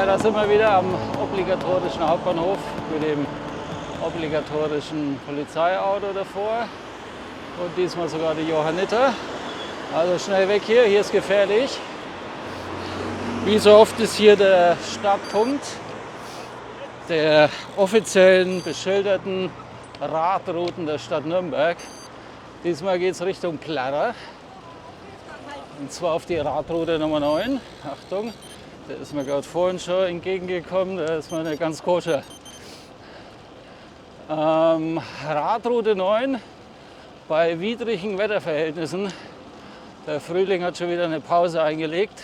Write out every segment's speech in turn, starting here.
Ja, da sind wir wieder am obligatorischen Hauptbahnhof mit dem obligatorischen Polizeiauto davor und diesmal sogar die Johanniter. Also schnell weg hier, hier ist gefährlich. Wie so oft ist hier der Startpunkt der offiziellen beschilderten Radrouten der Stadt Nürnberg. Diesmal geht es Richtung Plärrer und zwar auf die Radroute Nummer 9. Achtung, der ist mir gerade vorhin schon entgegengekommen, der ist mal nicht ganz koscher. Radroute 9 bei widrigen Wetterverhältnissen. Der Frühling hat schon wieder eine Pause eingelegt.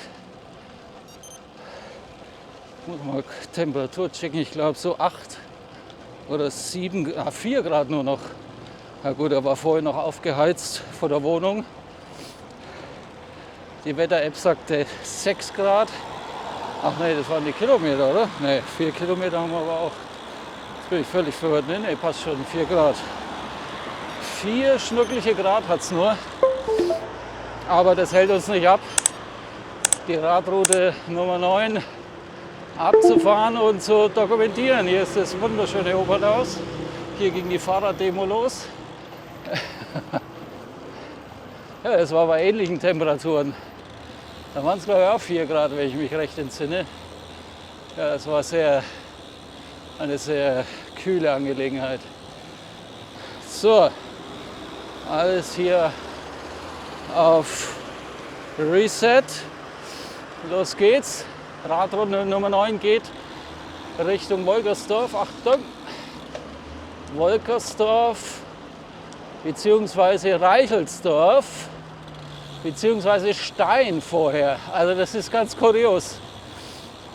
Ich muss mal Temperatur checken, ich glaube so 8 oder 7, 4 Grad nur noch. Na gut, er war vorhin noch aufgeheizt vor der Wohnung. Die Wetter-App sagte 6 Grad. Ach nee, das waren die Kilometer, oder? Nee, 4 Kilometer haben wir aber auch. Jetzt bin ich völlig verwirrt. Nee, passt schon, 4 Grad. 4 schnucklige Grad hat es nur. Aber das hält uns nicht ab, die Radroute Nummer 9 abzufahren und zu dokumentieren. Hier ist das wunderschöne Opernhaus. Hier ging die Fahrraddemo los. Ja, es war bei ähnlichen Temperaturen. Da waren es glaube ich auch 4 Grad, wenn ich mich recht entsinne. Ja, es war eine sehr kühle Angelegenheit. So, alles hier auf Reset. Los geht's. Radroute Nummer 9 geht Richtung Wolkersdorf. Achtung! Wolkersdorf bzw. Reichelsdorf bzw. Stein vorher. Also das ist ganz kurios.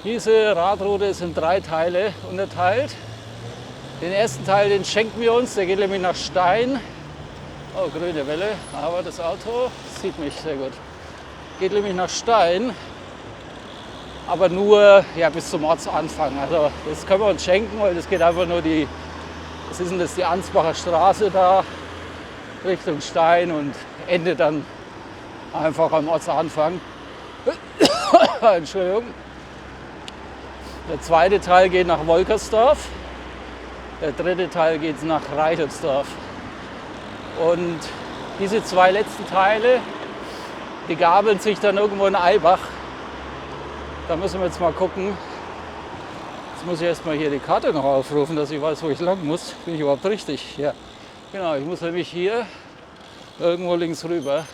Diese Radroute ist in 3 Teile unterteilt. Den ersten Teil, den schenken wir uns, der geht nämlich nach Stein. Oh, grüne Welle, aber das Auto sieht mich sehr gut. Geht nämlich nach Stein, aber nur bis zum Ortsanfang. Also das können wir uns schenken, weil das geht einfach nur die Ansbacher Straße da Richtung Stein und endet dann einfach am Ortsanfang. Entschuldigung. Der zweite Teil geht nach Wolkersdorf. Der dritte Teil geht nach Reichelsdorf. Und diese 2 letzten Teile, die gabeln sich dann irgendwo in Eibach. Da müssen wir jetzt mal gucken. Jetzt muss ich erstmal hier die Karte noch aufrufen, dass ich weiß, wo ich lang muss. Bin ich überhaupt richtig? Ja. Genau, ich muss nämlich hier irgendwo links rüber.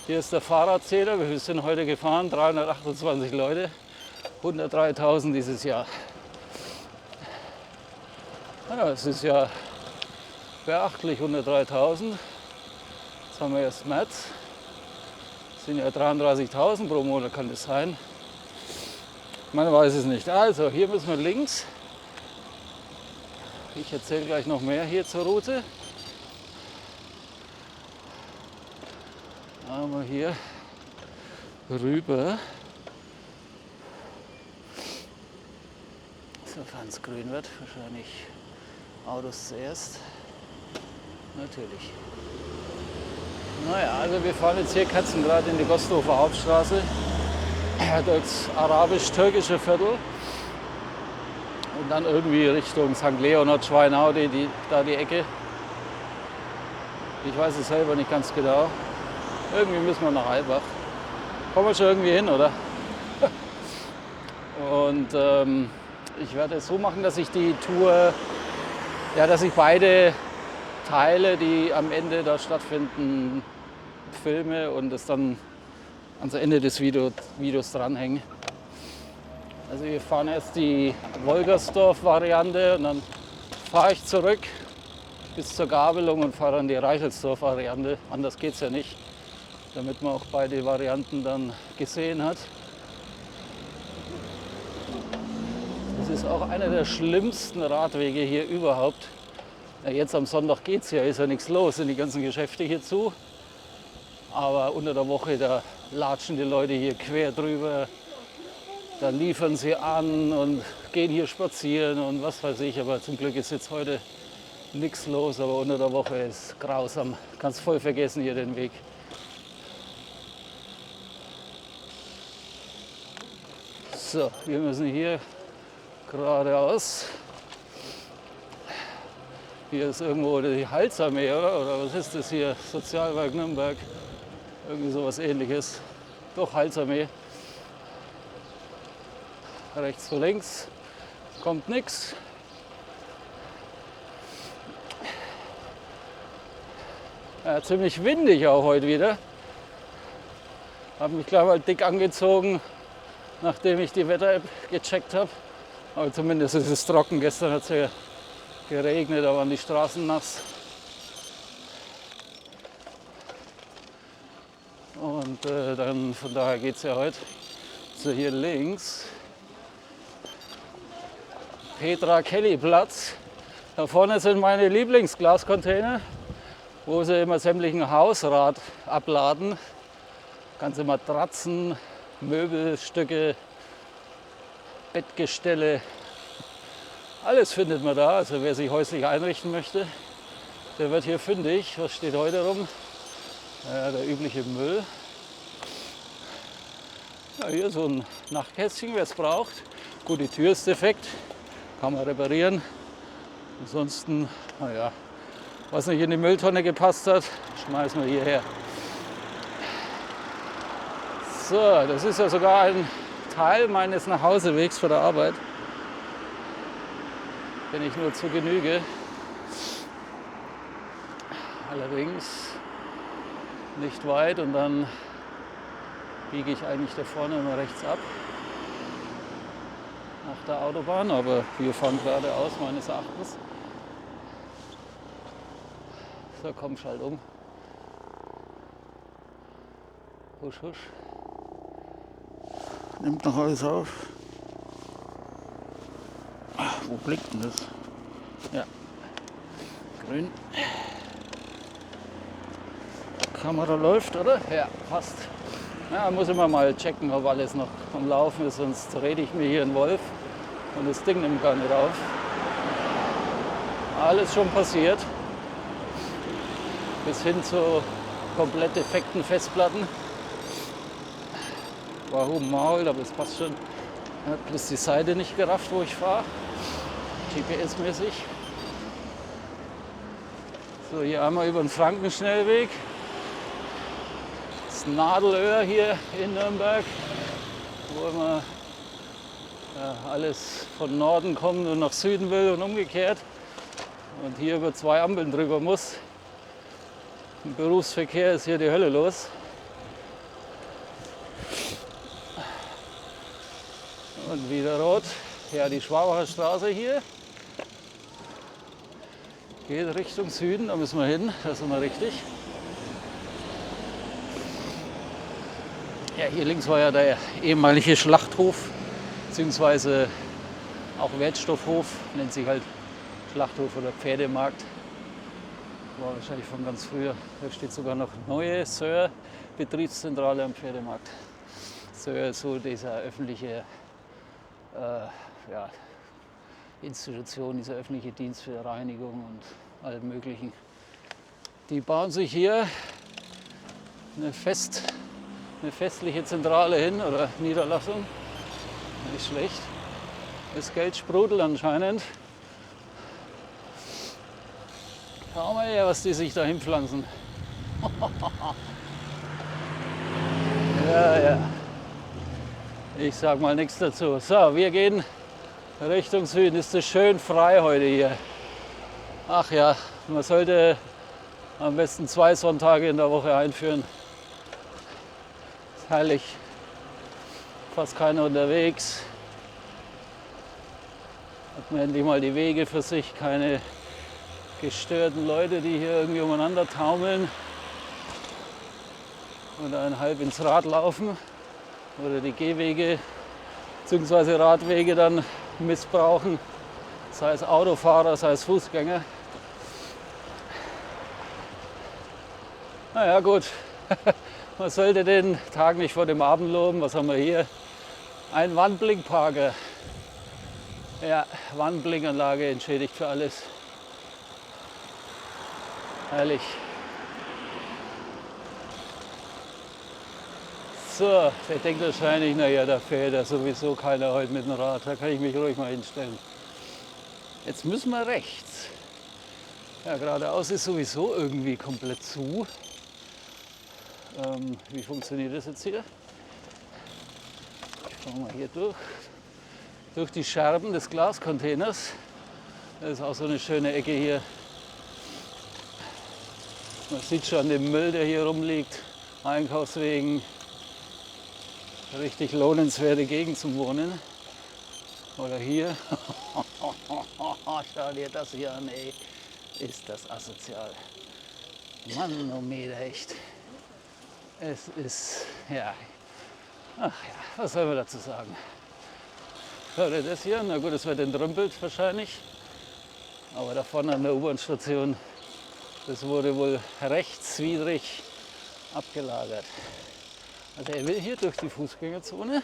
Hier ist der Fahrradzähler. Wir sind heute gefahren, 328 Leute, 103.000 dieses Jahr. Ja, es ist ja beachtlich, 103.000. Jetzt haben wir erst März. Das sind ja 33.000 pro Monat, kann das sein? Man weiß es nicht. Also, hier müssen wir links. Ich erzähle gleich noch mehr hier zur Route. Aber hier rüber. Sofern es grün wird, wahrscheinlich Autos zuerst. Natürlich. Naja, also wir fahren jetzt hier Katzengrad in die Gosthofer Hauptstraße. Durchs arabisch-türkische Viertel. Und dann irgendwie Richtung St. Leonhard, Schweinau, die Ecke. Ich weiß es selber nicht ganz genau. Irgendwie müssen wir nach Eibach. Kommen wir schon irgendwie hin, oder? Und ich werde es so machen, dass ich die Tour, dass ich beide Teile, die am Ende da stattfinden, filme und es dann ans Ende des Videos dranhängen. Also wir fahren erst die Wolkersdorf-Variante und dann fahre ich zurück bis zur Gabelung und fahre dann die Reichelsdorf-Variante. Anders geht es ja nicht, damit man auch beide Varianten dann gesehen hat. Das ist auch einer der schlimmsten Radwege hier überhaupt. Ja, jetzt am Sonntag geht es ja, ist ja nichts los, sind die ganzen Geschäfte hier zu. Aber unter der Woche, da latschen die Leute hier quer drüber, da liefern sie an und gehen hier spazieren und was weiß ich. Aber zum Glück ist jetzt heute nichts los, aber unter der Woche ist grausam. Kannst voll vergessen hier den Weg. So, wir müssen hier geradeaus. Hier ist irgendwo die Halsarmee, oder was ist das hier? Sozialwerk Nürnberg. Irgendwie sowas Ähnliches. Doch, Halsarmee. Rechts vor links. Kommt nichts. Ja, ziemlich windig auch heute wieder. Habe mich gleich mal dick angezogen, nachdem ich die Wetter-App gecheckt habe. Aber zumindest ist es trocken. Gestern hat es ja geregnet, da waren die Straßen nass. Und dann von daher geht es ja heute. So, hier links. Petra-Kelly-Platz. Da vorne sind meine Lieblingsglascontainer, wo sie immer sämtlichen Hausrat abladen. Ganze Matratzen, Möbelstücke, Bettgestelle. Alles findet man da. Also wer sich häuslich einrichten möchte, der wird hier fündig. Was steht heute rum? Ja, der übliche Müll. Ja, hier so ein Nachtkästchen, wer es braucht. Gut, die Tür ist defekt, kann man reparieren. Ansonsten, naja, was nicht in die Mülltonne gepasst hat, schmeißen wir hierher. So, das ist ja sogar ein Teil meines Nachhausewegs von der Arbeit, den ich nur zu Genüge. Allerdings nicht weit und dann biege ich eigentlich da vorne immer rechts ab nach der Autobahn, aber wir fahren geradeaus meines Erachtens. So, komm, schalt um. Husch, husch. Nimmt noch alles auf. Ach, wo blinkt denn das? Ja, grün. Kamera läuft, oder? Ja, passt. Ja, muss immer mal checken, ob alles noch am Laufen ist, sonst rede ich mir hier einen Wolf und das Ding nimmt gar nicht auf. Alles schon passiert. Bis hin zu komplett defekten Festplatten. War Maul, aber es passt schon. Hat bloß die Seite nicht gerafft, wo ich fahre. GPS-mäßig. So, hier einmal über den Frankenschnellweg. Das Nadelöhr hier in Nürnberg, wo immer alles von Norden kommt und nach Süden will und umgekehrt. Und hier über 2 Ampeln drüber muss. Im Berufsverkehr ist hier die Hölle los. Und wieder rot. Ja, die Schwabacher Straße hier geht Richtung Süden, da müssen wir hin, da sind wir richtig. Ja, hier links war ja der ehemalige Schlachthof, beziehungsweise auch Wertstoffhof, nennt sich halt Schlachthof oder Pferdemarkt. War wahrscheinlich von ganz früher. Da steht sogar noch neue Söhr Betriebszentrale am Pferdemarkt. Söhr ist so dieser öffentliche Institution, dieser öffentliche Dienst für Reinigung und allem Möglichen. Die bauen sich hier eine festliche Zentrale hin oder Niederlassung. Nicht schlecht. Das Geld sprudelt anscheinend. Schau mal her, was die sich da hinpflanzen. Ja. Ich sag mal nichts dazu. So, wir gehen Richtung Süden. Ist es schön frei heute hier. Ach ja, man sollte am besten 2 Sonntage in der Woche einführen. Ist herrlich. Fast keiner unterwegs. Hat man endlich mal die Wege für sich, keine gestörten Leute, die hier irgendwie umeinander taumeln oder ein halb ins Rad laufen oder die Gehwege bzw. Radwege dann missbrauchen, sei es Autofahrer, sei es Fußgänger. Naja gut, man sollte den Tag nicht vor dem Abend loben. Was haben wir hier? Ein Wandblinkparker. Ja, Wandblinkanlage entschädigt für alles. Herrlich. So, der denkt wahrscheinlich, naja, da fährt ja sowieso keiner heute mit dem Rad, da kann ich mich ruhig mal hinstellen. Jetzt müssen wir rechts. Ja, geradeaus ist sowieso irgendwie komplett zu. Wie funktioniert das jetzt hier? Ich fahre mal hier durch die Scherben des Glascontainers. Das ist auch so eine schöne Ecke hier. Man sieht schon den Müll, der hier rumliegt. Einkaufswegen. Richtig lohnenswerte Gegend zum Wohnen. Oder hier. Schau dir das hier an, ey. Ist das asozial. Mann, oh Meter, echt. Es ist, ja. Ach ja, was soll man dazu sagen? Hört ihr das hier? Na gut, es wird entrümpelt wahrscheinlich. Aber da vorne an der U-Bahn-Station, das wurde wohl rechtswidrig abgelagert. Also er will hier durch die Fußgängerzone,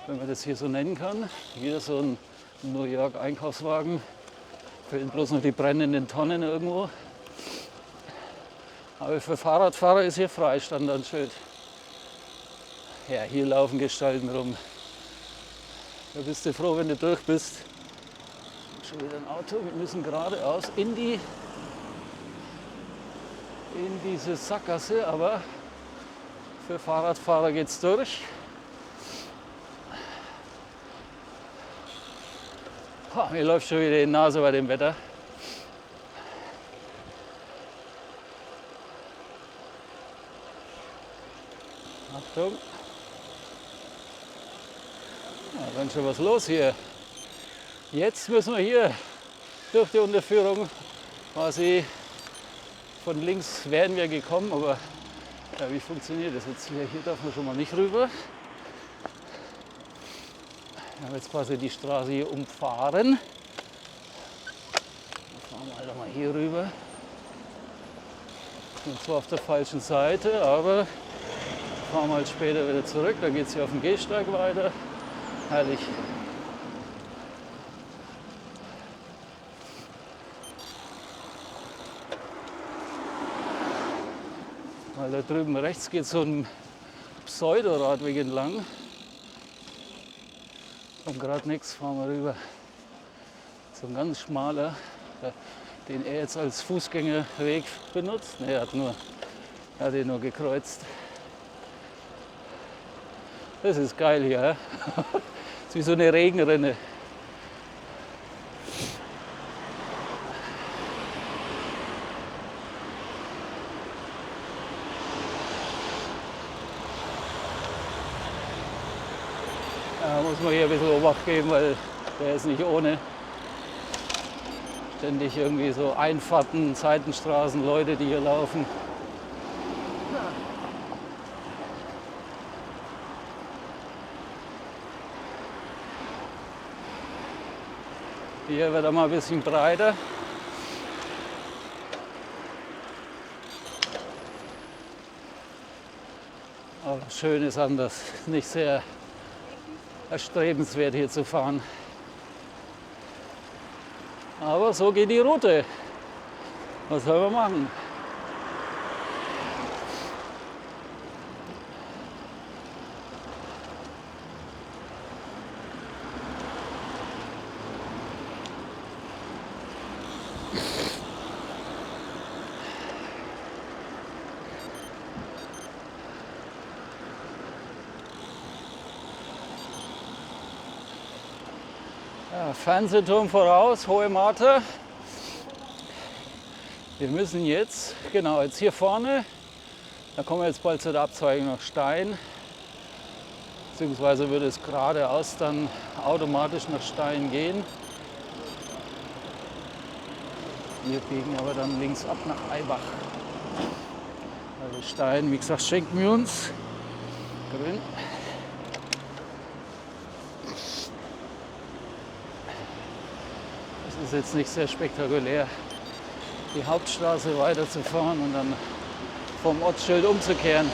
wenn man das hier so nennen kann. Hier so ein New York Einkaufswagen, fehlen bloß noch die brennenden Tonnen irgendwo. Aber für Fahrradfahrer ist hier frei, stand ein Schild. Ja, hier laufen Gestalten rum. Da bist du froh, wenn du durch bist. Schon wieder ein Auto, wir müssen geradeaus in diese Sackgasse, aber für Fahrradfahrer geht's durch. Mir läuft schon wieder die Nase bei dem Wetter. Achtung. Ja, dann schon was los hier. Jetzt müssen wir hier durch die Unterführung. Quasi von links wären wir gekommen, aber ja, wie funktioniert das jetzt hier? Hier darf man schon mal nicht rüber. Wir haben jetzt quasi die Straße hier umfahren. Dann fahren wir halt mal hier rüber. Und zwar auf der falschen Seite, aber fahren wir halt später wieder zurück. Dann geht es hier auf dem Gehsteig weiter. Herrlich. Weil da drüben rechts geht so ein Pseudoradweg entlang. Und gerade nichts, fahren wir rüber. So ein ganz schmaler, den er jetzt als Fußgängerweg benutzt. Ne, er hat ihn nur gekreuzt. Das ist geil hier. Das ist wie so eine Regenrinne. Da muss man hier ein bisschen Obacht geben, weil der ist nicht ohne. Ständig irgendwie so Einfahrten, Seitenstraßen, Leute, die hier laufen. Hier wird er mal ein bisschen breiter. Aber schön ist anders, nicht sehr erstrebenswert hier zu fahren. Aber so geht die Route. Was soll man machen? Ja, Fernsehturm voraus, Hohe Marter. Wir müssen jetzt, genau, jetzt hier vorne, da kommen wir jetzt bald zu der Abzweigung nach Stein. Beziehungsweise würde es geradeaus dann automatisch nach Stein gehen. Wir biegen aber dann links ab nach Aibach. Also Stein, wie gesagt, schenken wir uns. Grün. Das ist jetzt nicht sehr spektakulär, die Hauptstraße weiterzufahren und dann vom Ortsschild umzukehren.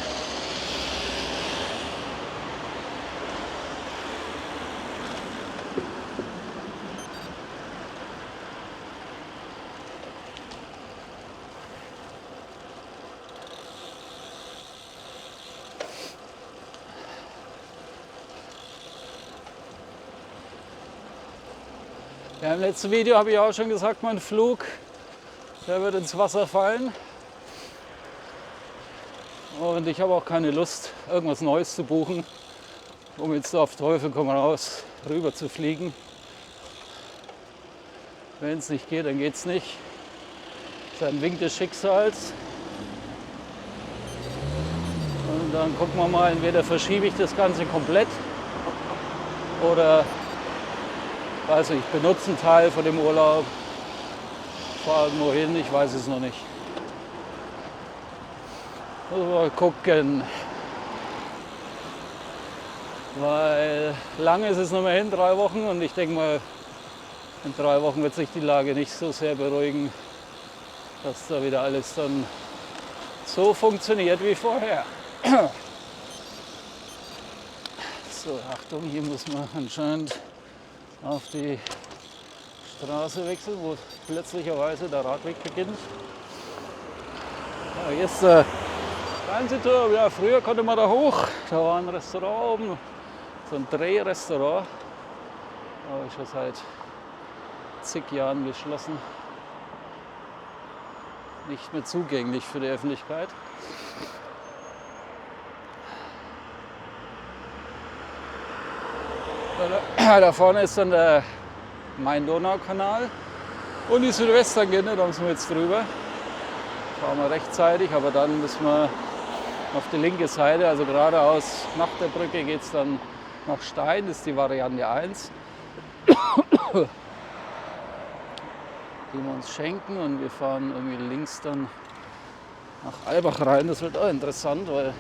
Ja, im letzten Video habe ich auch schon gesagt, mein Flug, der wird ins Wasser fallen. Und ich habe auch keine Lust, irgendwas Neues zu buchen, um jetzt auf Teufel komm raus rüber zu fliegen. Wenn es nicht geht, dann geht es nicht. Das ist ein Wink des Schicksals. Und dann gucken wir mal, entweder verschiebe ich das Ganze komplett oder weiß ich benutze einen Teil von dem Urlaub, fahre irgendwo hin, ich weiß es noch nicht. Mal gucken. Weil lange ist es noch mal hin, 3 Wochen, und ich denke mal, in 3 Wochen wird sich die Lage nicht so sehr beruhigen, dass da wieder alles dann so funktioniert wie vorher. So, Achtung, hier muss man anscheinend auf die Straße wechseln, wo plötzlicherweise der Radweg beginnt. Ja, hier ist der Fernsehturm. Ja, früher konnte man da hoch. Da war ein Restaurant oben, so ein Drehrestaurant. Aber ist schon seit zig Jahren geschlossen. Nicht mehr zugänglich für die Öffentlichkeit. Da vorne ist dann der Main-Donau-Kanal und die Südwesttangente, da müssen wir jetzt drüber. Fahren wir rechtzeitig, aber dann müssen wir auf die linke Seite, also geradeaus nach der Brücke geht es dann nach Stein, das ist die Variante 1, die wir uns schenken, und wir fahren irgendwie links dann nach Albach rein. Das wird auch interessant, weil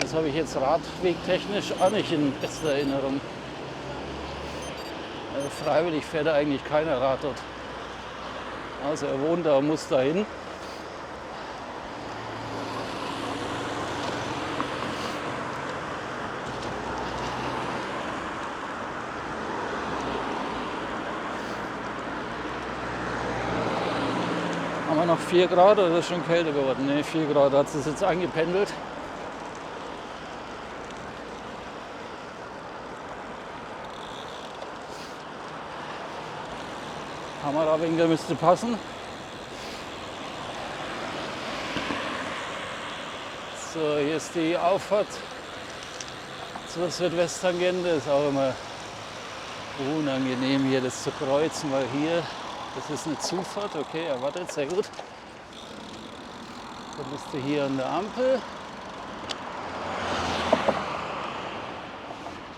das habe ich jetzt radwegtechnisch auch nicht in bester Erinnerung. Freiwillig fährt da eigentlich keiner Rad dort. Also er wohnt da und muss da hin. Haben wir noch 4 Grad oder ist es schon kälter geworden? Ne, 4 Grad hat es jetzt eingependelt. Kamerawinkel müsste passen. So, hier ist die Auffahrt zur Südwesttangente. Ist auch immer unangenehm, hier das zu kreuzen, weil hier, das ist eine Zufahrt. Okay, er wartet, sehr gut. Dann bist du hier an der Ampel.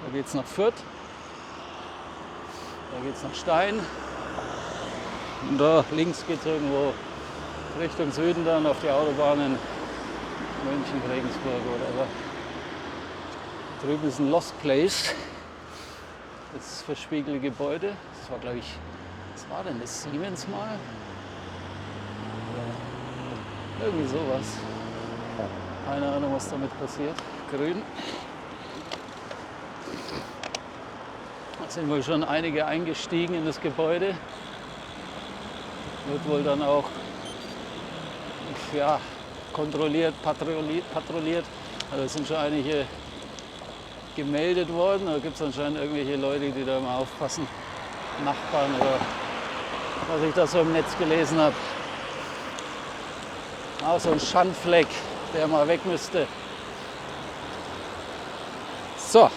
Da geht es nach Fürth. Da geht es nach Stein. Und da links geht es irgendwo Richtung Süden dann auf die Autobahn in München, Regensburg oder so. Drüben ist ein Lost Place. Das verspiegelte Gebäude. Das war, glaube ich, was war denn das? Siemens mal? Oder irgendwie sowas. Keine Ahnung, was damit passiert. Grün. Da sind wohl schon einige eingestiegen in das Gebäude. Wird wohl dann auch kontrolliert, patrouilliert. Also es sind schon einige gemeldet worden. Da gibt es anscheinend irgendwelche Leute, die da mal aufpassen. Nachbarn oder was ich da so im Netz gelesen habe. Auch so ein Schandfleck, der mal weg müsste. So,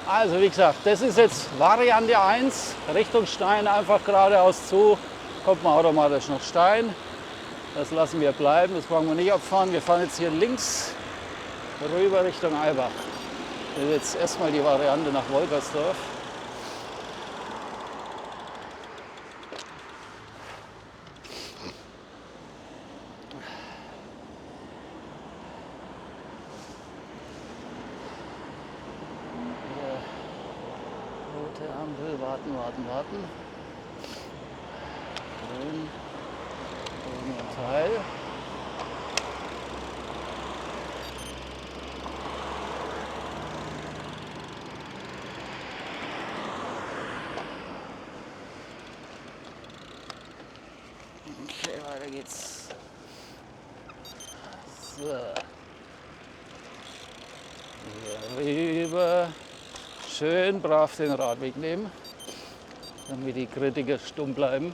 also wie gesagt, das ist jetzt Variante 1. Richtung Stein einfach geradeaus zu. Kommt man automatisch nach Stein. Das lassen wir bleiben, das brauchen wir nicht abfahren. Wir fahren jetzt hier links rüber Richtung Albach. Das ist jetzt erstmal die Variante nach Wolkersdorf. Rote Ampel, warten. Grün, grüner Teil. Okay, weiter geht's. So. Hier rüber. Schön brav den Radweg nehmen. damit die Kritiker stumm bleiben.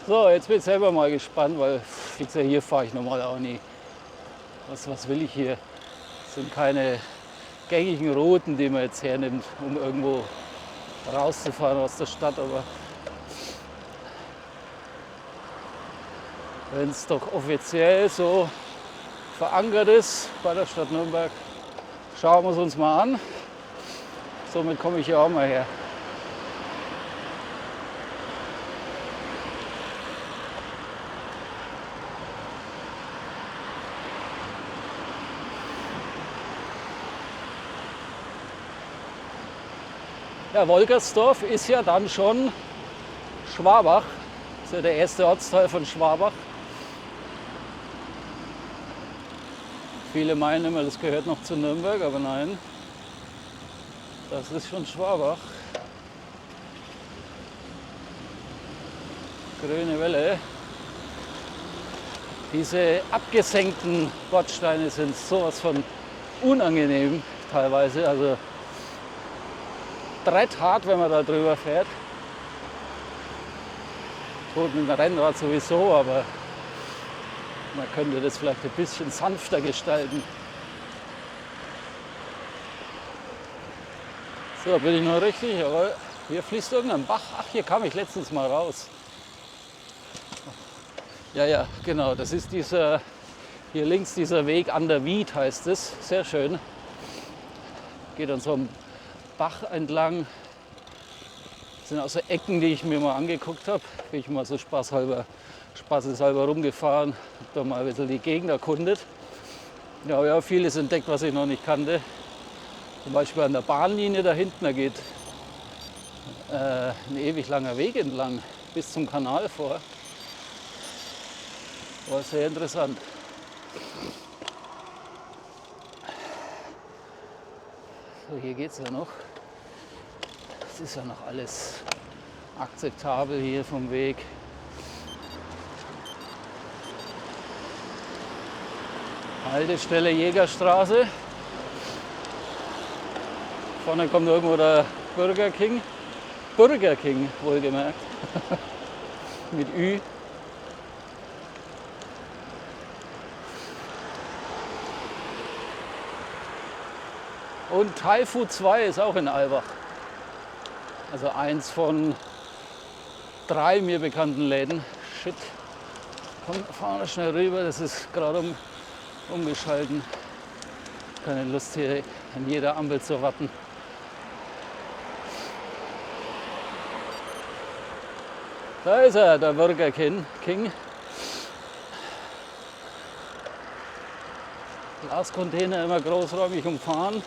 So, jetzt bin ich selber mal gespannt, weil wie gesagt, hier fahre ich normal auch nie. Was will ich hier? Das sind keine gängigen Routen, die man jetzt hernimmt, um irgendwo rauszufahren aus der Stadt. Aber wenn es doch offiziell so verankert ist bei der Stadt Nürnberg, schauen wir es uns mal an. Somit komme ich ja auch mal her. Ja, Wolkersdorf ist ja dann schon Schwabach. Das ist ja der erste Ortsteil von Schwabach. Viele meinen immer, das gehört noch zu Nürnberg, aber nein, das ist schon Schwabach. Grüne Welle. Diese abgesenkten Bordsteine sind sowas von unangenehm teilweise. Also hart, wenn man da drüber fährt. Gut, mit dem Rennrad sowieso, aber man könnte das vielleicht ein bisschen sanfter gestalten. So, bin ich noch richtig, aber hier fließt irgendein Bach. Ach, hier kam ich letztens mal raus. Ja, genau, das ist dieser, hier links dieser Weg an der Wied heißt es. Sehr schön. Geht an so einem Bach entlang. Das sind auch so Ecken, die ich mir mal angeguckt habe. Bin ich mal so spaßeshalber rumgefahren, habe da mal ein bisschen die Gegend erkundet. Ja, habe ja vieles entdeckt, was ich noch nicht kannte. Zum Beispiel an der Bahnlinie da hinten, da geht ein ewig langer Weg entlang bis zum Kanal vor. War sehr interessant. So, hier geht es ja noch. Es ist ja noch alles akzeptabel hier vom Weg. Haltestelle Jägerstraße. Vorne kommt irgendwo der Burger King. Burger King, wohlgemerkt. Mit Ü. Und Thai Food 2 ist auch in Albach. Also eins von 3 mir bekannten Läden. Shit. Komm, fahren wir schnell rüber. Das ist gerade umgeschalten. Keine Lust hier an jeder Ampel zu warten. Da ist er, der Burger King. Glascontainer immer großräumig umfahren.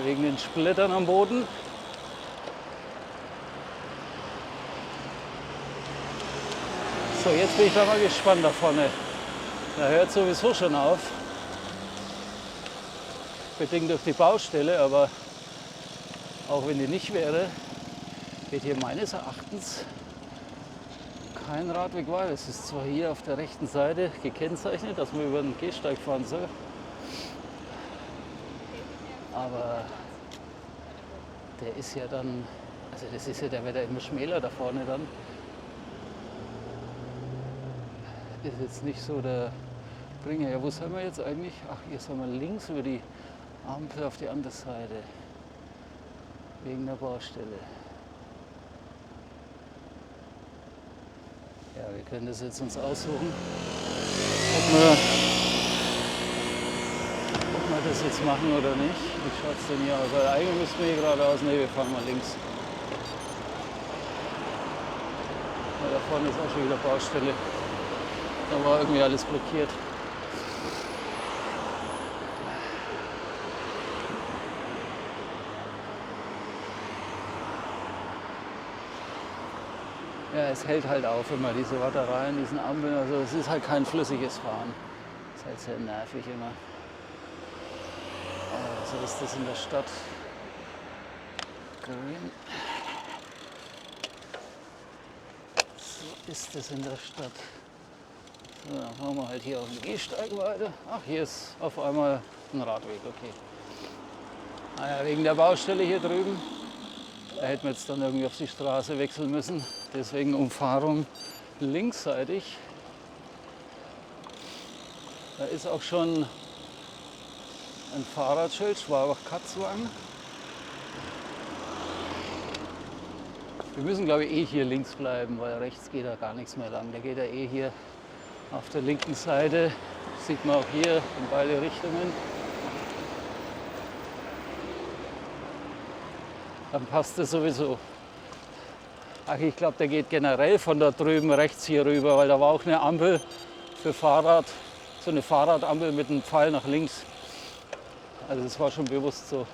Wegen den Splittern am Boden. So, jetzt bin ich da mal gespannt da vorne. Da hört sowieso schon auf. Bedingt durch die Baustelle, aber auch wenn die nicht wäre, geht hier meines Erachtens kein Radweg weiter. Es ist zwar hier auf der rechten Seite gekennzeichnet, dass man über den Gehsteig fahren soll. Aber der ist ja dann, also das ist ja, der wird ja immer schmäler da vorne dann. Ist jetzt nicht so der Bringer. Ja, wo sind wir jetzt eigentlich? Ach, hier sind wir links über die Ampel auf die andere Seite. Wegen der Baustelle. Ja, wir können das jetzt uns aussuchen, ob wir das jetzt machen oder nicht. Wie schaut es denn hier aus? Weil eigentlich müssten wir hier geradeaus. Ne, wir fahren mal links. Ja, da vorne ist auch schon wieder Baustelle. Da war irgendwie alles blockiert. Ja, es hält halt auf immer diese Wartereien, diesen Ampeln. Also es ist halt kein flüssiges Fahren. Es ist halt sehr nervig immer. So ist das in der Stadt. Grün. So ist das in der Stadt. So, dann fahren wir halt hier auf den Gehsteig weiter. Ach, hier ist auf einmal ein Radweg, okay. Naja, wegen der Baustelle hier drüben. Da hätten wir jetzt dann irgendwie auf die Straße wechseln müssen. Deswegen Umfahrung linksseitig. Da ist auch schon ein Fahrradschild, Schwabach-Katzwang. Wir müssen, glaube ich, hier links bleiben, weil rechts geht da gar nichts mehr lang. Der geht ja hier auf der linken Seite. Das sieht man auch hier in beide Richtungen. Dann passt es sowieso. Ach, ich glaube, der geht generell von da drüben rechts hier rüber, weil da war auch eine Ampel für Fahrrad, so eine Fahrradampel mit einem Pfeil nach links. Also das war schon bewusst so.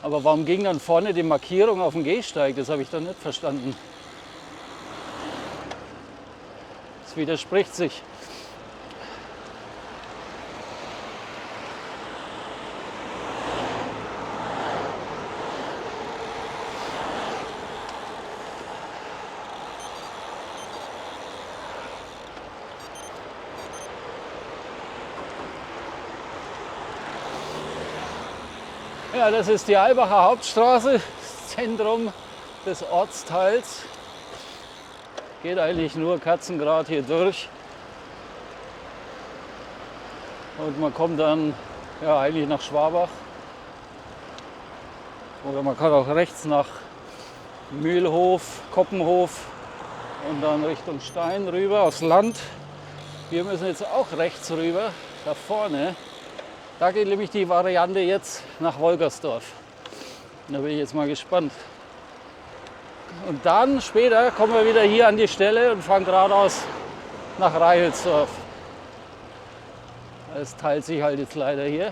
Aber warum ging dann vorne die Markierung auf dem Gehsteig? Das habe ich dann nicht verstanden. Das widerspricht sich. Ja, das ist die Albacher Hauptstraße, das Zentrum des Ortsteils. Geht eigentlich nur Katzengrad hier durch. Und man kommt dann ja, eigentlich nach Schwabach. Oder man kann auch rechts nach Mühlhof, Koppenhof und dann Richtung Stein rüber aufs Land. Wir müssen jetzt auch rechts rüber, da vorne. Da geht nämlich die Variante jetzt nach Wolgersdorf. Da bin ich jetzt mal gespannt. Und dann später kommen wir wieder hier an die Stelle und fahren geradeaus nach Reichelsdorf. Es teilt sich halt jetzt leider hier.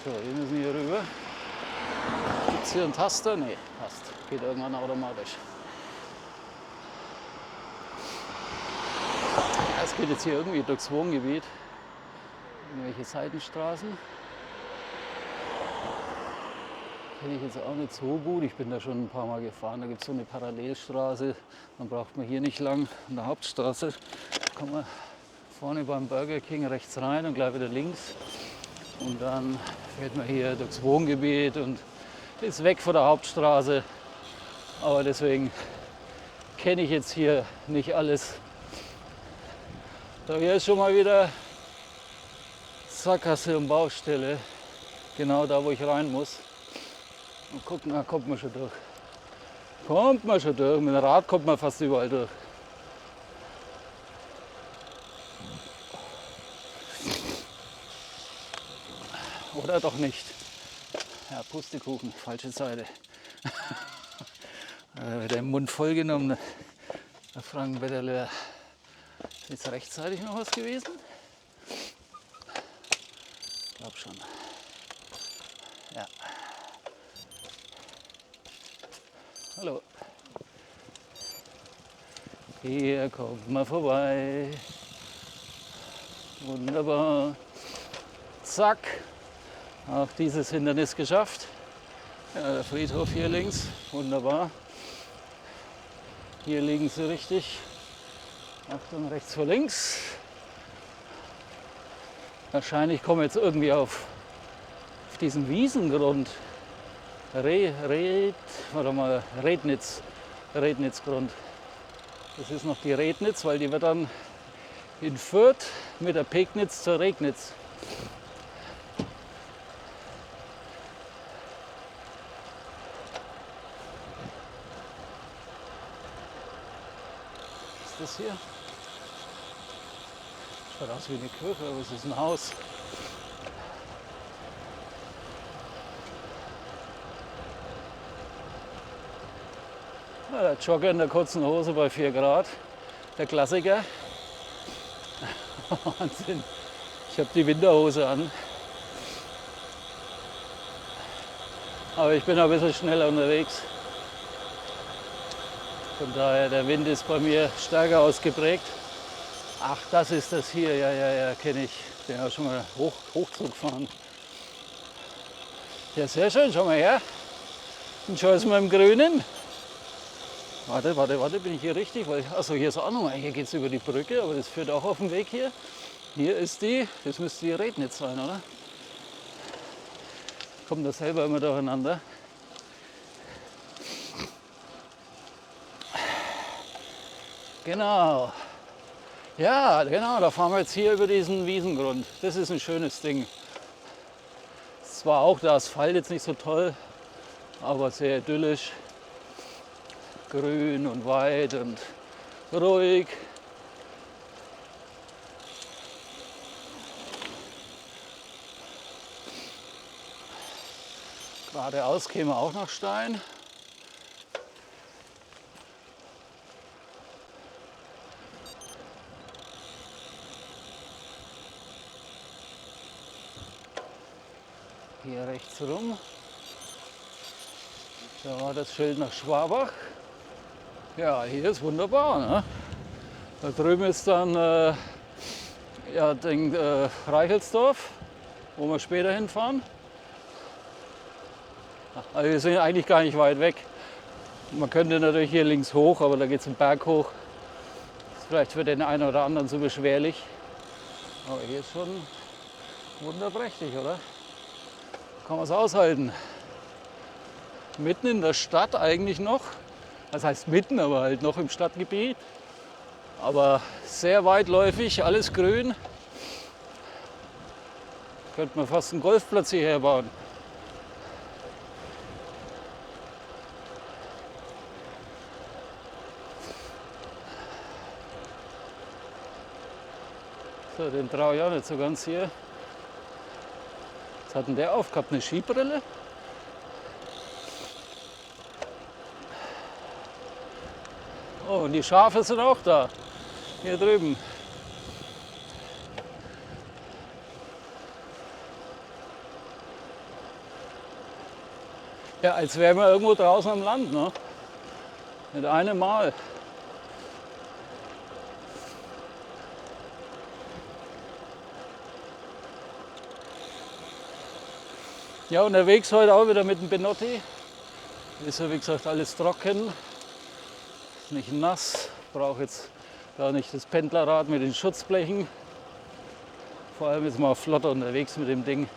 So, wir müssen hier rüber. Gibt es hier einen Taster? Nee, passt. Geht irgendwann automatisch. Es geht jetzt hier irgendwie durchs Wohngebiet. Irgendwelche Seitenstraßen. Kenne ich jetzt auch nicht so gut. Ich bin da schon ein paar Mal gefahren. Da gibt es so eine Parallelstraße. Dann braucht man hier nicht lang an der Hauptstraße. Da kann man vorne beim Burger King rechts rein und gleich wieder links. Und dann fährt man hier durchs Wohngebiet und ist weg von der Hauptstraße. Aber deswegen kenne ich jetzt hier nicht alles. So, hier ist schon mal wieder Sackgasse und Baustelle. Genau da, wo ich rein muss. Und gucken, da kommt man schon durch. Kommt man schon durch. Mit dem Rad kommt man fast überall durch. Oder doch nicht. Ja, Pustekuchen, falsche Seite. Der Mund voll genommen. Der Frank Betterle. Ist rechtzeitig noch was gewesen? Ich glaube schon. Ja. Hallo. Hier kommt mal vorbei. Wunderbar. Zack. Auch dieses Hindernis geschafft. Ja, der Friedhof hier links. Wunderbar. Hier liegen sie richtig. Achtung, rechts vor links. Wahrscheinlich kommen wir jetzt irgendwie auf diesen Wiesengrund. Rednitzgrund. Das ist noch die Rednitz, weil die wird dann in Fürth mit der Pegnitz zur Regnitz. Was ist das hier? Schaut aus wie eine Kirche, aber es ist ein Haus. Ja, der Jogger in der kurzen Hose bei 4 Grad. Der Klassiker. Wahnsinn. Ich habe die Winterhose an. Aber ich bin ein bisschen schneller unterwegs. Von daher, der Wind ist bei mir stärker ausgeprägt. Ach, das ist das hier. Ja, kenne ich. Den habe ich schon mal Hochzug gefahren. Ja, sehr schön. Schau mal her. Und schau jetzt mal im Grünen. Warte, bin ich hier richtig? Achso, hier ist auch nochmal, hier geht es über die Brücke, aber das führt auch auf den Weg hier. Hier ist das müsste die Rednitz sein, oder? Kommt das selber immer durcheinander. Genau. Ja, genau, da fahren wir jetzt hier über diesen Wiesengrund. Das ist ein schönes Ding. Ist zwar auch der Asphalt jetzt nicht so toll, aber sehr idyllisch. Grün und weit und ruhig. Geradeaus käme auch noch Stein. Hier rechts rum. Da war das Schild nach Schwabach. Ja, hier ist wunderbar. Ne? Da drüben ist dann Reichelsdorf, wo wir später hinfahren. Also wir sind eigentlich gar nicht weit weg. Man könnte natürlich hier links hoch, aber da geht es einen Berg hoch. Das ist vielleicht für den einen oder anderen zu beschwerlich. Aber hier ist schon wunderprächtig, oder? Kann man es aushalten. Mitten in der Stadt eigentlich noch. Das heißt mitten, aber halt noch im Stadtgebiet. Aber sehr weitläufig, alles grün. Könnte man fast einen Golfplatz hierher bauen. So, den traue ich auch nicht so ganz hier. Was hat denn der aufgehabt? Eine Skibrille? Oh, und die Schafe sind auch da. Hier drüben. Ja, als wären wir irgendwo draußen am Land, ne? Mit einem Mal. Ja, unterwegs heute auch wieder mit dem Benotti. Ist ja wie gesagt alles trocken, ist nicht nass. Brauche jetzt da nicht das Pendlerrad mit den Schutzblechen. Vor allem jetzt mal flott unterwegs mit dem Ding.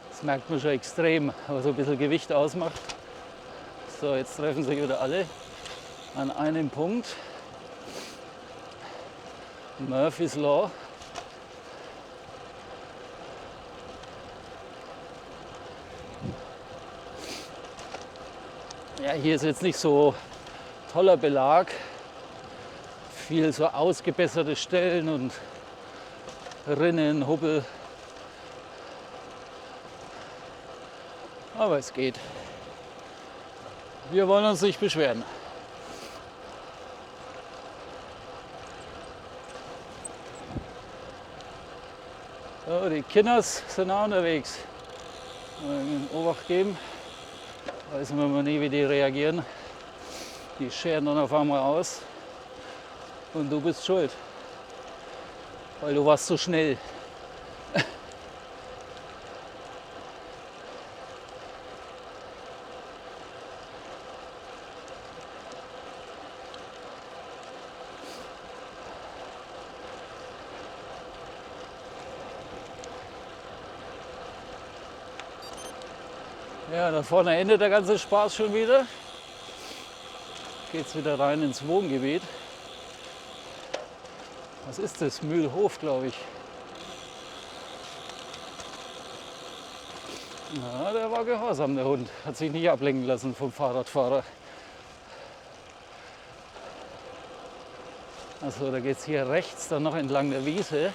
Das merkt man schon extrem, was so ein bisschen Gewicht ausmacht. So, jetzt treffen sich wieder alle an einem Punkt. Murphy's Law. Ja, hier ist jetzt nicht so toller Belag. Viel so ausgebesserte Stellen und Rinnen, Hubbel. Aber es geht. Wir wollen uns nicht beschweren. So, die Kinders sind auch unterwegs. Obacht geben. Weiß man mal nie, wie die reagieren. Die scheren dann auf einmal aus. Und du bist schuld. Weil du warst so schnell. Ja, da vorne endet der ganze Spaß schon wieder. Geht's wieder rein ins Wohngebiet. Was ist das? Mühlhof, glaube ich. Na, der war gehorsam, der Hund. Hat sich nicht ablenken lassen vom Fahrradfahrer. Also da geht es hier rechts dann noch entlang der Wiese.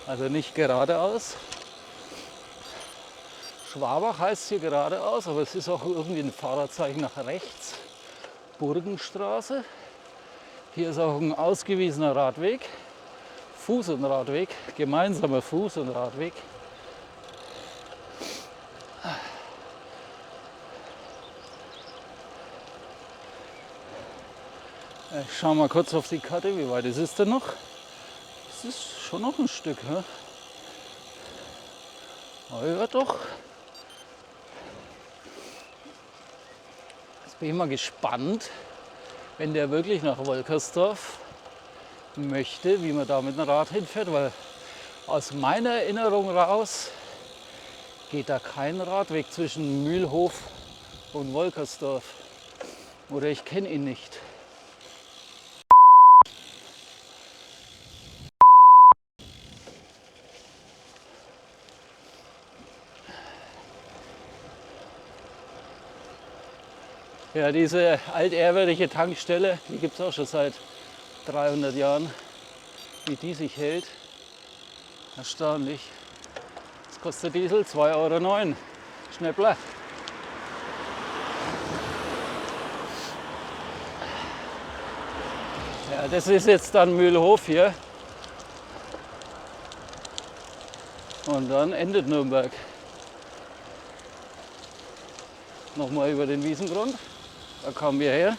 Also nicht geradeaus. Schwabach heißt hier geradeaus, aber es ist auch irgendwie ein Fahrradzeichen nach rechts. Burgenstraße. Hier ist auch ein ausgewiesener Radweg. Fuß- und Radweg, gemeinsamer Fuß- und Radweg. Ich schaue mal kurz auf die Karte, wie weit ist es denn noch? Es ist schon noch ein Stück. Hä? Oh ja, doch. Bin ich mal gespannt, wenn der wirklich nach Wolkersdorf möchte, wie man da mit dem Rad hinfährt, weil aus meiner Erinnerung raus geht da kein Radweg zwischen Mühlhof und Wolkersdorf. Oder ich kenne ihn nicht. Ja, diese altehrwürdige Tankstelle, die gibt es auch schon seit 300 Jahren. Wie die sich hält, erstaunlich. Das kostet Diesel 2,09 €. Schnäppler. Ja, das ist jetzt dann Mühlhof hier. Und dann endet Nürnberg. Nochmal über den Wiesengrund. Da kamen wir her.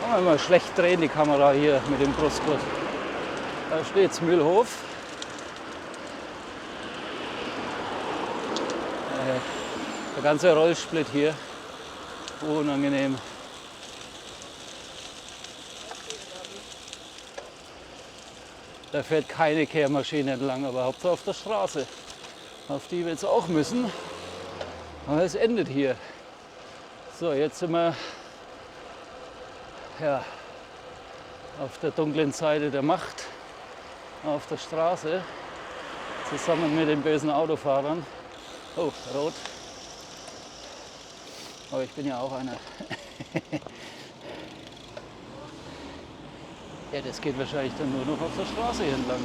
Kann man mal schlecht drehen, die Kamera hier mit dem Brustgurt. Da steht's, Mühlhof. Der ganze Rollsplit hier. Unangenehm. Da fährt keine Kehrmaschine entlang, aber Hauptsache auf der Straße. Auf die wir jetzt auch müssen. Aber es endet hier. So, jetzt sind wir ja, auf der dunklen Seite der Macht, auf der Straße, zusammen mit den bösen Autofahrern. Oh, rot. Aber ich bin ja auch einer. Ja, das geht wahrscheinlich dann nur noch auf der Straße hier entlang.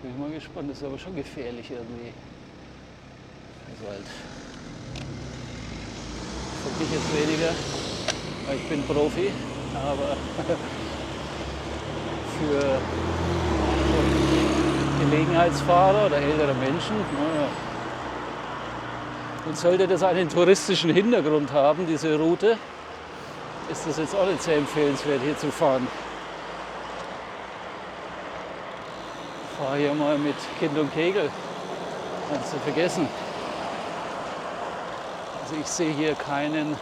Bin ich mal gespannt, das ist aber schon gefährlich irgendwie. Also halt. Für dich jetzt weniger, weil ich bin Profi, aber für Gelegenheitsfahrer oder ältere Menschen, naja. Und sollte das einen touristischen Hintergrund haben, diese Route, ist das jetzt auch nicht sehr empfehlenswert, hier zu fahren. Ich fahre hier mal mit Kind und Kegel, kannst du vergessen. Also ich sehe hier keinen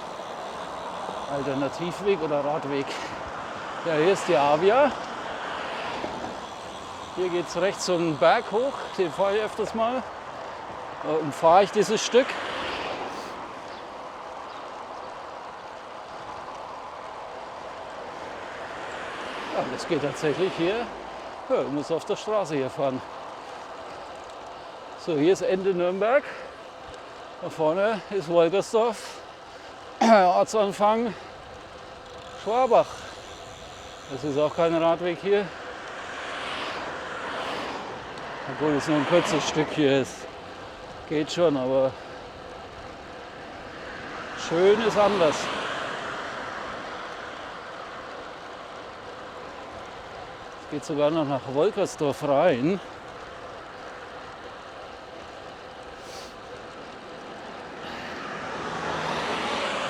Alternativweg oder Radweg. Ja, hier ist die Avia. Hier geht es rechts so einen Berg hoch, den fahre ich öfters mal. Da umfahre ich dieses Stück. Ja, das geht tatsächlich hier. Ja, du musst auf der Straße hier fahren. So, hier ist Ende Nürnberg. Da vorne ist Wolkersdorf. Ortsanfang Schwabach. Das ist auch kein Radweg hier. Obwohl es nur ein kurzes Stück hier ist. Geht schon, aber schön ist anders. Es geht sogar noch nach Wolkersdorf rein.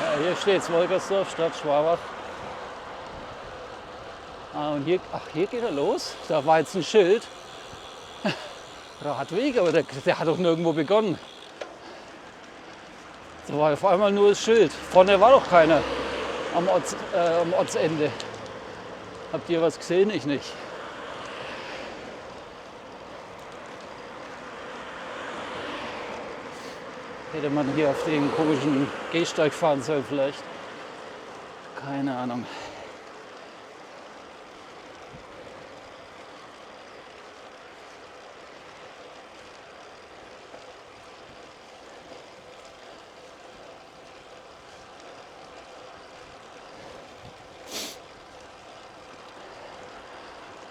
Ja, hier steht es, Wolkersdorf, Stadt Schwabach. Ah, und hier, hier geht er los. Da war jetzt ein Schild. Radweg, aber der hat doch nirgendwo begonnen. Da war auf einmal nur das Schild. Vorne war doch keiner am Ortsende. Habt ihr was gesehen? Ich nicht. Hätte man hier auf den komischen Gehsteig fahren sollen vielleicht. Keine Ahnung.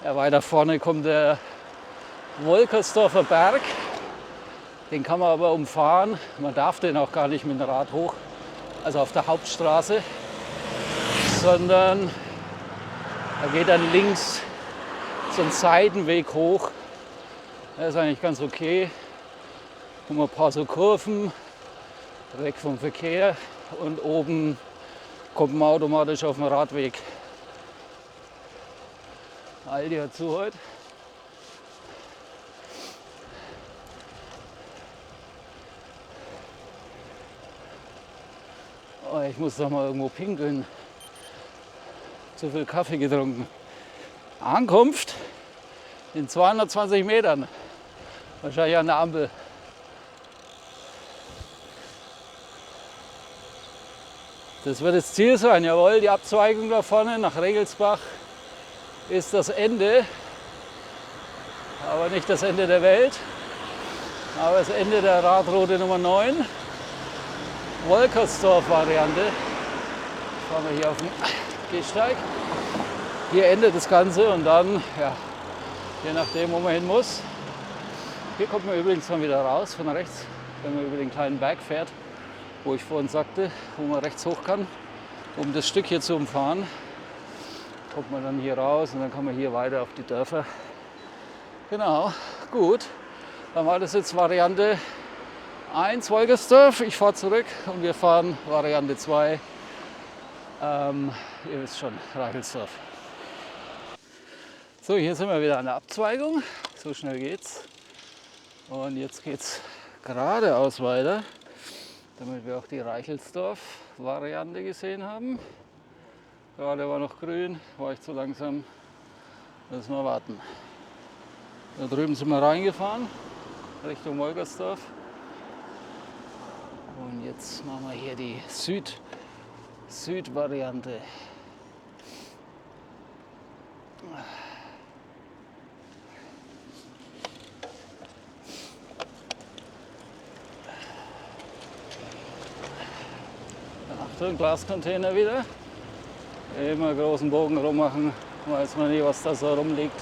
Ja, weiter vorne kommt der Wolkersdorfer Berg. Den kann man aber umfahren. Man darf den auch gar nicht mit dem Rad hoch, also auf der Hauptstraße, sondern da geht dann links so ein Seitenweg hoch. Der ist eigentlich ganz okay. Und ein paar so Kurven, weg vom Verkehr, und oben kommt man automatisch auf den Radweg. Aldi hat zu heute. Ich muss da mal irgendwo pinkeln. Zu viel Kaffee getrunken. Ankunft in 220 Metern. Wahrscheinlich an der Ampel. Das wird das Ziel sein, jawohl. Die Abzweigung da vorne nach Regelsbach ist das Ende. Aber nicht das Ende der Welt. Aber das Ende der Radroute Nummer 9. Wolkersdorf-Variante. Fahren wir hier auf den Gehsteig. Hier endet das Ganze und dann, ja, je nachdem, wo man hin muss. Hier kommt man übrigens dann wieder raus von rechts, wenn man über den kleinen Berg fährt, wo ich vorhin sagte, wo man rechts hoch kann, um das Stück hier zu umfahren. Kommt man dann hier raus und dann kann man hier weiter auf die Dörfer. Genau, gut. Dann war das jetzt Variante 1 Wolkersdorf. Ich fahre zurück und wir fahren Variante 2. Ihr wisst schon, Reichelsdorf. So, hier sind wir wieder an der Abzweigung. So schnell geht's. Und jetzt geht's geradeaus weiter, damit wir auch die Reichelsdorf-Variante gesehen haben. Gerade war noch grün, war ich zu langsam. Müssen wir warten. Da drüben sind wir reingefahren, Richtung Wolkersdorf. Und jetzt machen wir hier die Süd-Variante. Achtung, Glascontainer wieder. Immer großen Bogen rummachen, weiß man nie, was da so rumliegt.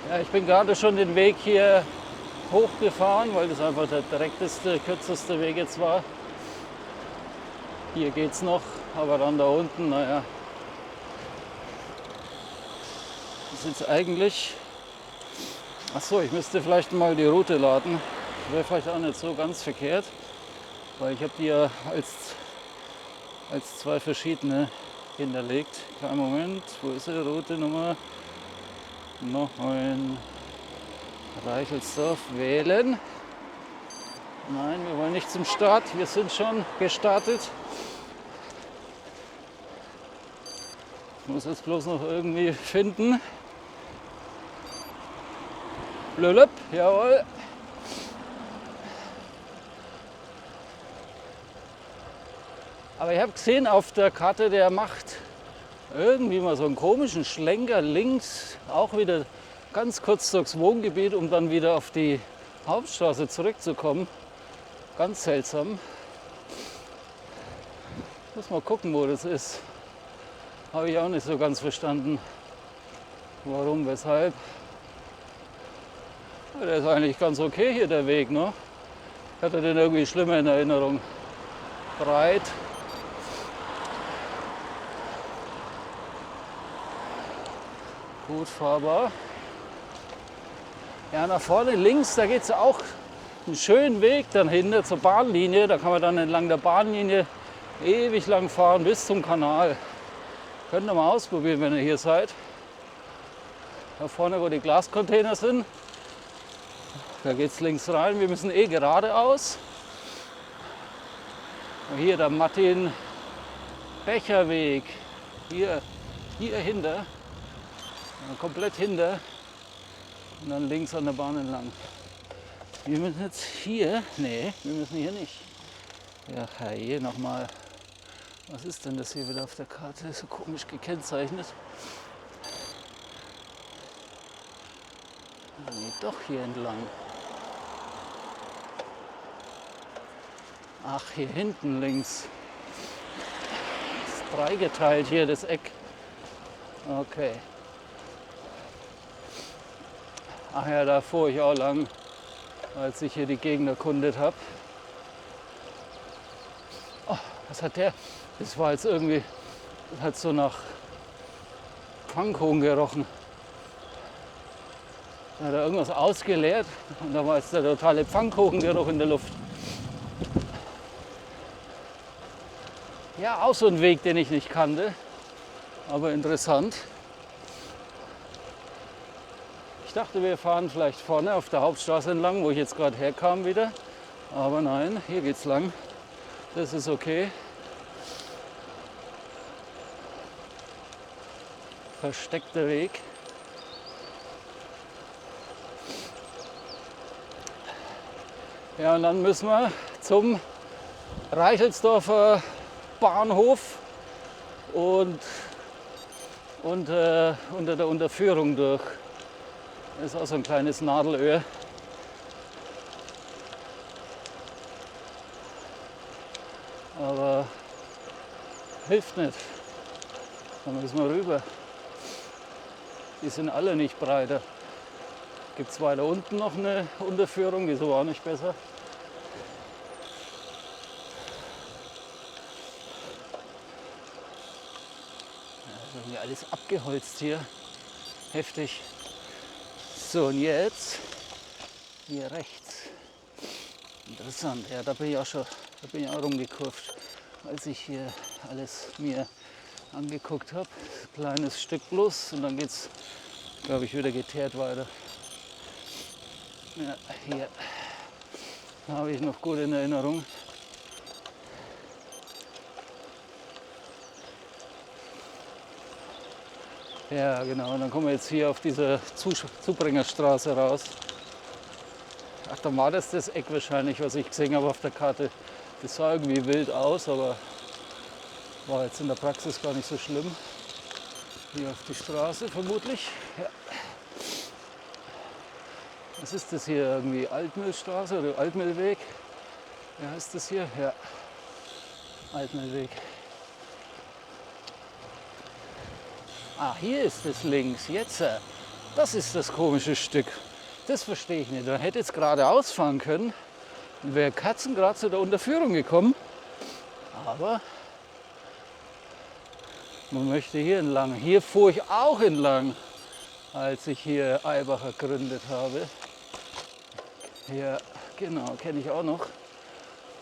Ja, ich bin gerade schon den Weg hier hochgefahren, weil das einfach der direkteste, kürzeste Weg jetzt war. Hier geht's noch, aber dann da unten, naja. Das ist jetzt eigentlich. Achso, ich müsste vielleicht mal die Route laden. Wäre vielleicht auch nicht so ganz verkehrt, weil ich habe die ja als zwei verschiedene hinterlegt. Kleinen Moment, wo ist die Route Nummer 9? Reichelsdorf wählen. Nein, wir wollen nicht zum Start, wir sind schon gestartet. Ich muss jetzt bloß noch irgendwie finden. Blöblöb, jawohl. Aber ich habe gesehen auf der Karte, der macht irgendwie mal so einen komischen Schlenker links, auch wieder ganz kurz durchs Wohngebiet, um dann wieder auf die Hauptstraße zurückzukommen. Ganz seltsam. Muss mal gucken, wo das ist. Habe ich auch nicht so ganz verstanden. Warum, weshalb. Der ist eigentlich ganz okay hier, der Weg, ne? Ich hatte den irgendwie schlimmer in Erinnerung. Breit. Gut fahrbar. Ja, nach vorne links, da geht es auch einen schönen Weg dann hinter zur Bahnlinie. Da kann man dann entlang der Bahnlinie ewig lang fahren bis zum Kanal. Könnt ihr mal ausprobieren, wenn ihr hier seid. Da vorne, wo die Glascontainer sind. Da geht es links rein, wir müssen geradeaus. Und hier der Martin-Becher-Weg, hier hinter, komplett hinter und dann links an der Bahn entlang. Wir müssen jetzt hier, nee, wir müssen hier nicht. Ja, hier nochmal, was ist denn das hier wieder auf der Karte, so komisch gekennzeichnet. Nee, doch hier entlang. Ach, hier hinten links. Das ist dreigeteilt hier, das Eck. Okay. Ach ja, da fuhr ich auch lang, als ich hier die Gegend erkundet habe. Oh, was hat der? Das war jetzt irgendwie, das hat so nach Pfannkuchen gerochen. Da hat er irgendwas ausgeleert und da war jetzt der totale Pfannkuchengeruch in der Luft. Ja, auch so ein Weg, den ich nicht kannte, aber interessant. Ich dachte, wir fahren vielleicht vorne auf der Hauptstraße entlang, wo ich jetzt gerade herkam wieder. Aber nein, hier geht's lang. Das ist okay. Versteckter Weg. Ja, und dann müssen wir zum Reichelsdorfer Bahnhof und unter der Unterführung durch. Das ist auch so ein kleines Nadelöhr. Aber hilft nicht. Da müssen wir rüber. Die sind alle nicht breiter. Gibt es weiter unten noch eine Unterführung, die ist aber auch nicht besser. Ja, irgendwie alles abgeholzt hier. Heftig. So, und jetzt hier rechts. Interessant, ja, da bin ich auch rumgekurvt, als ich hier alles mir angeguckt habe. Kleines Stück bloß und dann geht es, glaube ich, wieder geteert weiter. Ja, hier habe ich noch gut in Erinnerung. Ja, genau, und dann kommen wir jetzt hier auf diese Zubringerstraße raus. Ach, dann war das Eck wahrscheinlich, was ich gesehen habe auf der Karte. Das sah irgendwie wild aus, aber war jetzt in der Praxis gar nicht so schlimm. Hier auf die Straße vermutlich. Ja. Was ist das hier? Irgendwie Altmühlstraße oder Altmühlweg? Wie heißt das hier? Ja, Altmühlweg. Ah, hier ist es links. Jetzt. Das ist das komische Stück. Das verstehe ich nicht. Man hätte jetzt geradeaus fahren können und wäre Katzengrad zu der Unterführung gekommen. Aber man möchte hier entlang. Hier fuhr ich auch entlang, als ich hier Eibacher gegründet habe. Ja, genau, kenne ich auch noch.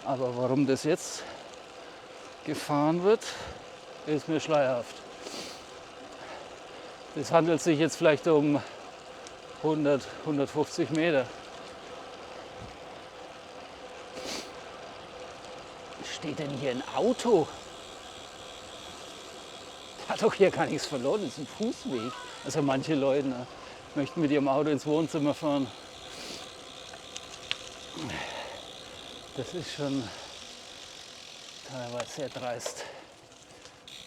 Aber warum das jetzt gefahren wird, ist mir schleierhaft. Es handelt sich jetzt vielleicht um 100, 150 Meter. Steht denn hier ein Auto? Hat doch hier gar nichts verloren, das ist ein Fußweg. Also manche Leute möchten mit ihrem Auto ins Wohnzimmer fahren. Das ist schon teilweise sehr dreist.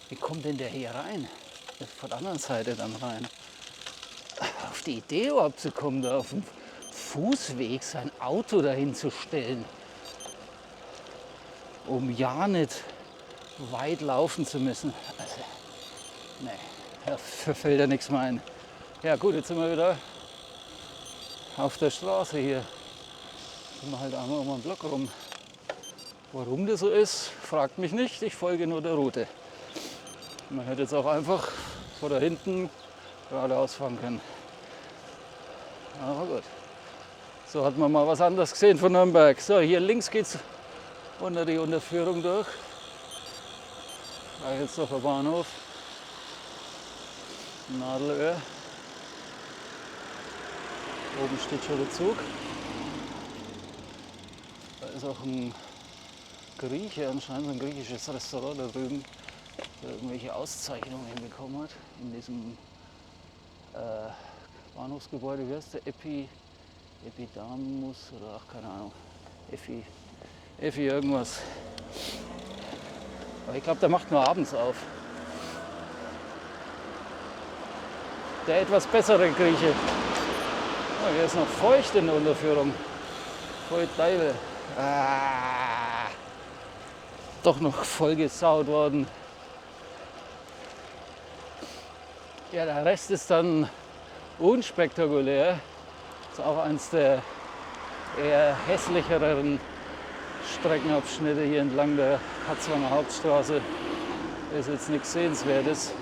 Wie kommt denn der hier rein? Von der anderen Seite dann rein. Auf die Idee überhaupt zu kommen, da auf dem Fußweg sein Auto dahin zu stellen, um ja nicht weit laufen zu müssen. Also, nee, dafür fällt ja nichts mehr ein. Ja gut, jetzt sind wir wieder auf der Straße hier. Sind wir halt einmal um den Block rum. Warum das so ist, fragt mich nicht, ich folge nur der Route. Man hätte jetzt auch einfach von da hinten geradeaus fahren können. Aber gut. So hat man mal was anderes gesehen von Nürnberg. So, hier links geht es unter die Unterführung durch. Reichelsdorfer Bahnhof. Nadelöhr. Oben steht schon der Zug. Da ist auch ein Grieche, anscheinend ein griechisches Restaurant da drüben, der irgendwelche Auszeichnungen bekommen hat in diesem Bahnhofsgebäude. Wie heißt der? Epidamus oder ach, keine Ahnung. Effi irgendwas. Aber ich glaube, der macht nur abends auf. Der etwas bessere Grieche. Oh, hier ist noch feucht in der Unterführung. Feucht Teufel. Ah, doch noch vollgesaut worden. Ja, der Rest ist dann unspektakulär. Das ist auch eines der eher hässlicheren Streckenabschnitte hier entlang der Hatzwanger Hauptstraße. Das ist jetzt nichts Sehenswertes.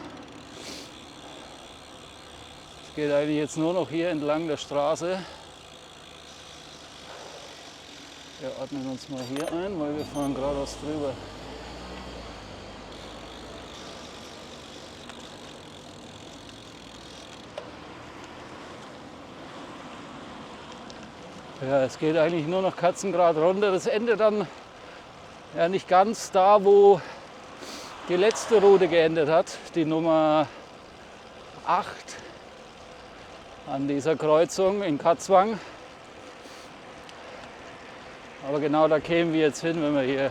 Es geht eigentlich jetzt nur noch hier entlang der Straße. Wir ordnen uns mal hier ein, weil wir fahren geradeaus drüber. Ja, es geht eigentlich nur noch Katzengrad runter. Das endet dann ja nicht ganz da, wo die letzte Route geendet hat, die Nummer 8 an dieser Kreuzung in Katzwang. Aber genau da kämen wir jetzt hin, wenn man hier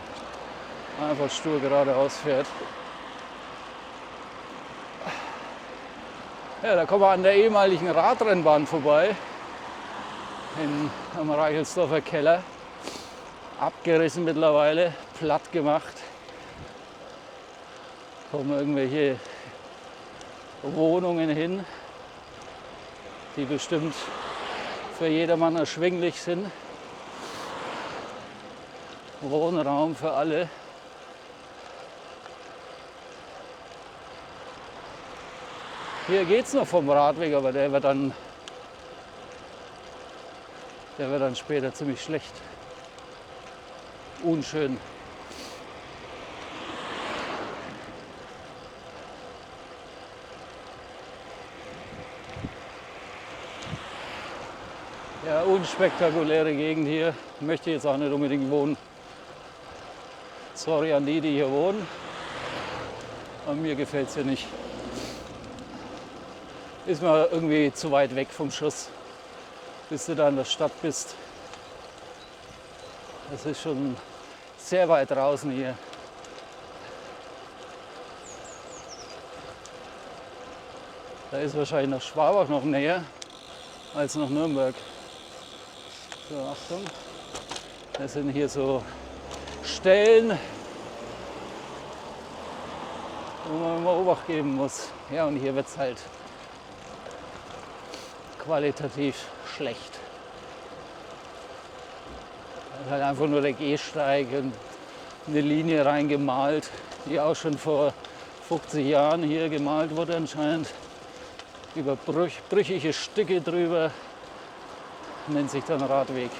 einfach stur geradeaus fährt. Ja, da kommen wir an der ehemaligen Radrennbahn vorbei, am Reichelsdorfer Keller. Abgerissen mittlerweile, platt gemacht. Kommen irgendwelche Wohnungen hin, die bestimmt für jedermann erschwinglich sind. Wohnraum für alle. Hier geht es noch vom Radweg, aber der wird dann später ziemlich schlecht. Unschön. Ja, unspektakuläre Gegend hier. Möchte jetzt auch nicht unbedingt wohnen. Sorry an die hier wohnen. Aber mir gefällt es hier nicht. Ist mal irgendwie zu weit weg vom Schuss, bis du da in der Stadt bist. Das ist schon sehr weit draußen hier. Da ist wahrscheinlich noch Schwabach noch näher als nach Nürnberg. So, Achtung. Das sind hier so Stellen, wo man immer Obacht geben muss. Ja, und hier wird es halt qualitativ schlecht. Das ist halt einfach nur der Gehsteig und eine Linie reingemalt, die auch schon vor 50 Jahren hier gemalt wurde anscheinend. Über brüchige Stücke drüber, nennt sich dann Radweg.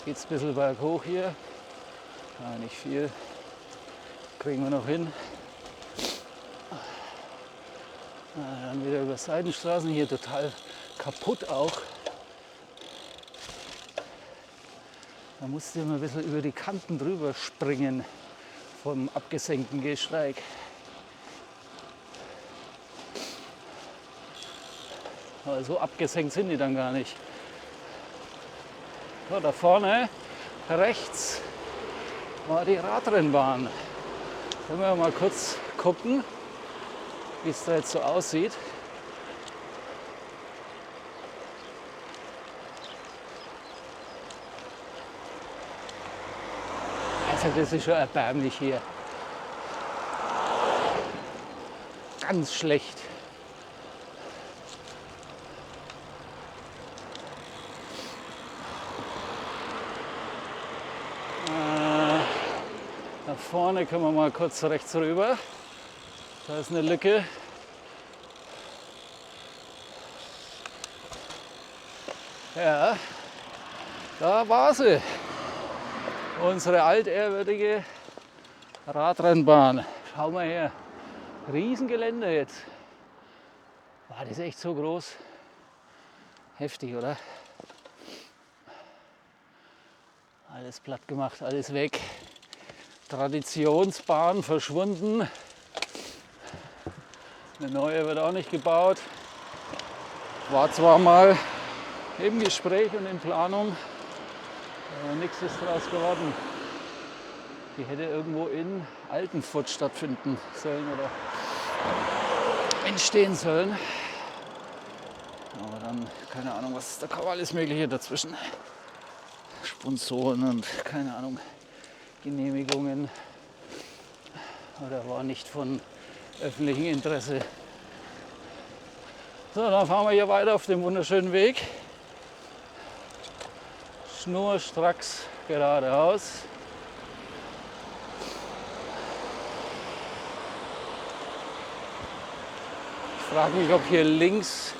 Jetzt geht es ein bisschen berghoch hier, ja, nicht viel. Kriegen wir noch hin. Dann wieder über Seitenstraßen, hier total kaputt auch. Da musste man ein bisschen über die Kanten drüber springen vom abgesenkten Gehsteig. Aber so abgesenkt sind die dann gar nicht. So, da vorne rechts war die Radrennbahn. Können wir mal kurz gucken, wie es da jetzt so aussieht. Also das ist schon erbärmlich hier. Ganz schlecht. Da vorne können wir mal kurz rechts rüber. Da ist eine Lücke. Ja, da war sie. Unsere altehrwürdige Radrennbahn. Schau mal her. Riesengelände jetzt. War das echt so groß? Heftig, oder? Alles platt gemacht, alles weg. Traditionsbahn verschwunden. Eine neue wird auch nicht gebaut. War zwar mal im Gespräch und in Planung, aber nichts ist daraus geworden. Die hätte irgendwo in Altenfurt stattfinden sollen oder entstehen sollen. Aber dann, keine Ahnung, da kam alles Mögliche dazwischen. Sponsoren und keine Ahnung, Genehmigungen. Oder war nicht von öffentlichem Interesse. So, dann fahren wir hier weiter auf dem wunderschönen Weg. Schnurstracks geradeaus. Ich frage mich, ob hier links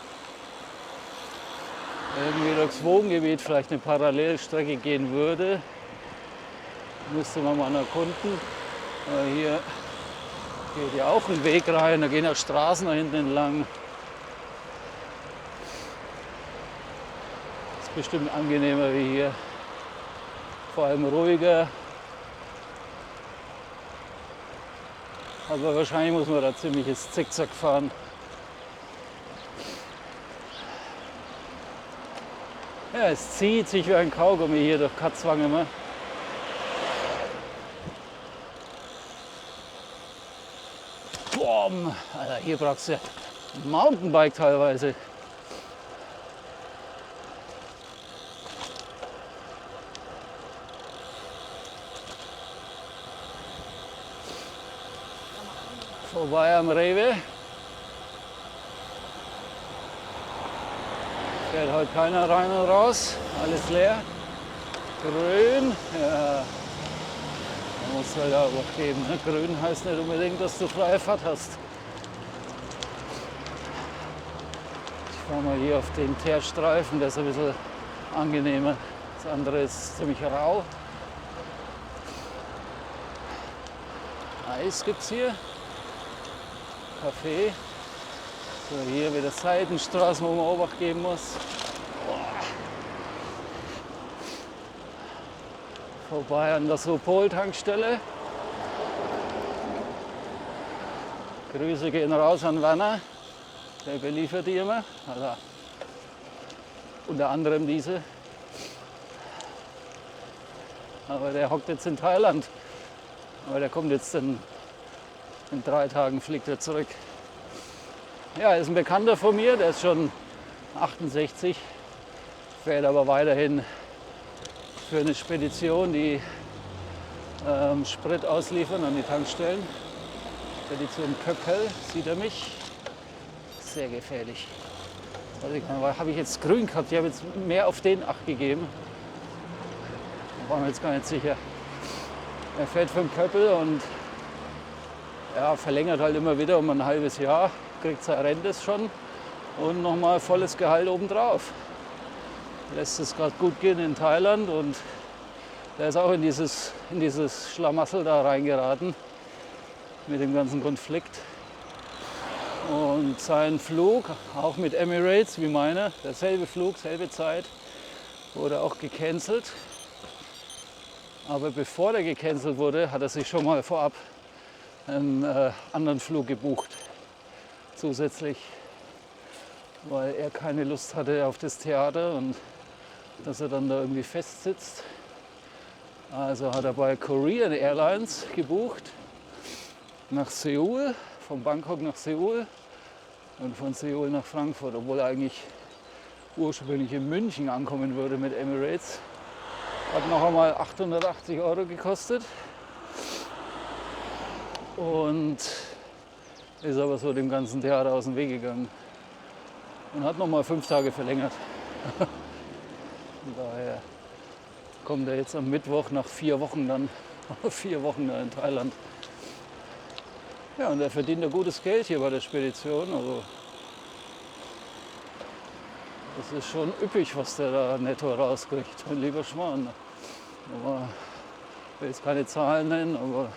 irgendwie durchs Wohngebiet vielleicht eine Parallelstrecke gehen würde. Müsste man mal erkunden. Aber hier Geht ja auch ein Weg rein, da gehen ja Straßen da hinten entlang. Ist bestimmt angenehmer wie hier. Vor allem ruhiger. Aber wahrscheinlich muss man da ziemliches Zickzack fahren. Ja, es zieht sich wie ein Kaugummi hier durch Katzwang immer. Boah, Alter, hier brauchst du ja ein Mountainbike teilweise. Vorbei am Rewe. Fährt heute keiner rein und raus. Alles leer. Grün. Ja. Da muss halt auch was geben. Ne? Grün heißt nicht unbedingt, dass du freie Fahrt hast. Ich fahre mal hier auf den Teerstreifen, der ist ein bisschen angenehmer. Das andere ist ziemlich rau. Eis gibt es hier. Kaffee. So, hier wieder Seitenstraßen, wo man Obacht geben muss. Vorbei an der Sopol-Tankstelle. Grüße gehen raus an Werner, der beliefert die immer. Also, unter anderem diese. Aber der hockt jetzt in Thailand. Aber der kommt jetzt in 3 Tagen, fliegt er zurück. Ja, ist ein Bekannter von mir, der ist schon 68, fährt aber weiterhin für eine Spedition, die Sprit ausliefern an die Tankstellen. Spedition Köppel, sieht er mich. Sehr gefährlich. Also, habe ich jetzt grün gehabt, ich habe jetzt mehr auf den Acht gegeben. Da war mir jetzt gar nicht sicher. Er fährt für den Köppel und ja, verlängert halt immer wieder um ein halbes Jahr, kriegt seine Rente schon und nochmal volles Gehalt obendrauf. Lässt es gerade gut gehen in Thailand und der ist auch in dieses Schlamassel da reingeraten mit dem ganzen Konflikt. Und sein Flug, auch mit Emirates wie meiner, derselbe Flug, selbe Zeit, wurde auch gecancelt. Aber bevor der gecancelt wurde, hat er sich schon mal vorab einen anderen Flug gebucht, zusätzlich, weil er keine Lust hatte auf das Theater und dass er dann da irgendwie festsitzt. Also hat er bei Korean Airlines gebucht nach Seoul, von Bangkok nach Seoul und von Seoul nach Frankfurt, obwohl er eigentlich ursprünglich in München ankommen würde mit Emirates. Hat noch einmal 880 € gekostet. Und ist aber so dem ganzen Theater aus dem Weg gegangen und hat noch mal 5 Tage verlängert. Von daher kommt er jetzt am Mittwoch nach 4 Wochen dann, 4 Wochen da in Thailand. Ja, und er verdient ein gutes Geld hier bei der Spedition. Also das ist schon üppig, was der da netto rauskriegt, mein lieber Schmarrn. Aber ich will jetzt keine Zahlen nennen, aber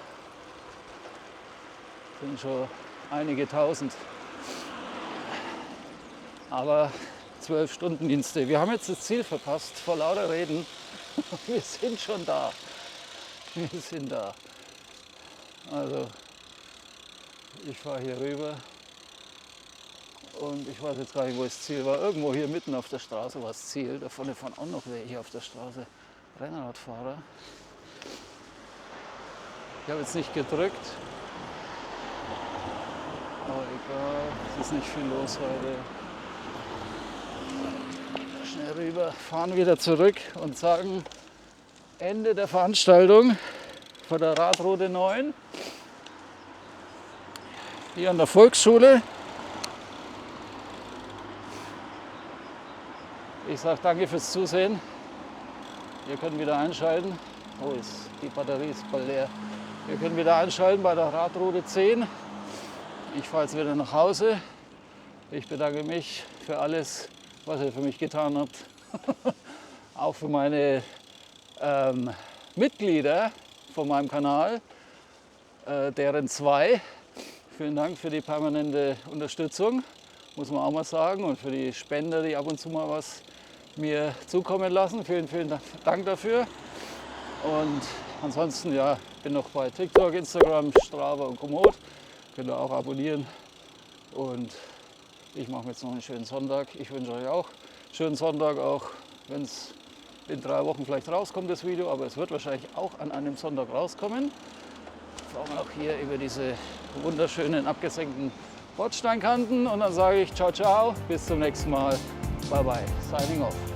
sind schon einige Tausend. Aber 12-Stunden-Dienste. Wir haben jetzt das Ziel verpasst, vor lauter Reden. Wir sind schon da. Wir sind da. Also, ich fahre hier rüber und ich weiß jetzt gar nicht, wo das Ziel war. Irgendwo hier mitten auf der Straße war das Ziel. Da vorne fahren auch noch welche auf der Straße. Rennradfahrer. Ich habe jetzt nicht gedrückt. Aber egal, es ist nicht viel los heute. Schnell rüber, fahren wieder zurück und sagen Ende der Veranstaltung vor der Radroute 9. Hier an der Volksschule. Ich sage danke fürs Zusehen. Ihr könnt wieder einschalten. Oh, die Batterie ist bald leer. Ihr könnt wieder einschalten bei der Radroute 10. Ich fahre jetzt wieder nach Hause. Ich bedanke mich für alles, was ihr für mich getan habt. Auch für meine Mitglieder von meinem Kanal, deren 2 Vielen Dank für die permanente Unterstützung, muss man auch mal sagen. Und für die Spender, die ab und zu mal was mir zukommen lassen. Vielen, vielen Dank dafür. Und ansonsten, ja, bin noch bei TikTok, Instagram, Strava und Komoot. Könnt ihr auch abonnieren. Und ich mache mir jetzt noch einen schönen Sonntag. Ich wünsche euch auch einen schönen Sonntag, auch wenn es in 3 Wochen vielleicht rauskommt, das Video. Aber es wird wahrscheinlich auch an einem Sonntag rauskommen. Fahren wir auch hier über diese wunderschönen abgesenkten Bordsteinkanten. Und dann sage ich ciao, ciao, bis zum nächsten Mal. Bye, bye. Signing off.